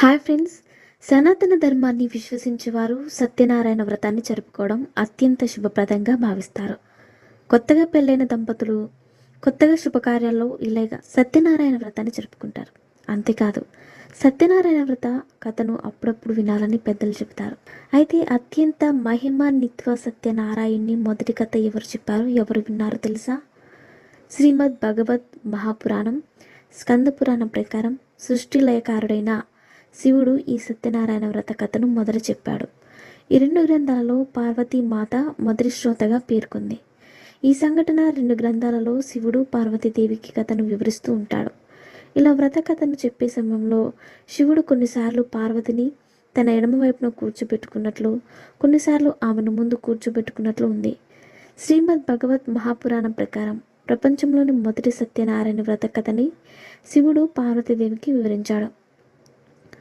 Hi friends. సనాతన ధర్మాన్ని విశ్వసించేవారు సత్యనారాయణ వ్రతాన్ని జరుపుకోవడం అత్యంత శుభప్రదంగా భావిస్తారు. కొత్తగా పెళ్ళైన దంపతులు కొత్తగా శుభకార్యాల్లో ఇలాగా సత్యనారాయణ వ్రతాన్ని జరుపుకుంటారు. అంతేకాదు, సత్యనారాయణ వ్రత కథను అప్పుడప్పుడు వినాలని పెద్దలు చెబుతారు. అయితే అత్యంత మహిమాన్విత సత్యనారాయణ్ణి మొదటి కథ ఎవరు చెప్పారు, ఎవరు విన్నారో తెలుసా? శ్రీమద్ భగవద్ మహాపురాణం స్కంద పురాణం ప్రకారం సృష్టి లయకారుడైన శివుడు ఈ సత్యనారాయణ వ్రత కథను మొదలు చెప్పాడు. ఈ రెండు గ్రంథాలలో పార్వతీమాత మొదటి శ్రోతగా పేర్కొంది. ఈ సంఘటన రెండు గ్రంథాలలో శివుడు పార్వతీదేవికి కథను వివరిస్తూ ఉంటాడు. ఇలా వ్రత కథను చెప్పే సమయంలో శివుడు కొన్నిసార్లు పార్వతిని తన ఎడమ వైపున కూర్చోబెట్టుకున్నట్లు, కొన్నిసార్లు ఆమెను ముందు కూర్చోబెట్టుకున్నట్లు ఉంది. శ్రీమద్ భగవత్ మహాపురాణం ప్రకారం ప్రపంచంలోని మొదటి సత్యనారాయణ వ్రత కథని శివుడు పార్వతీదేవికి వివరించాడు.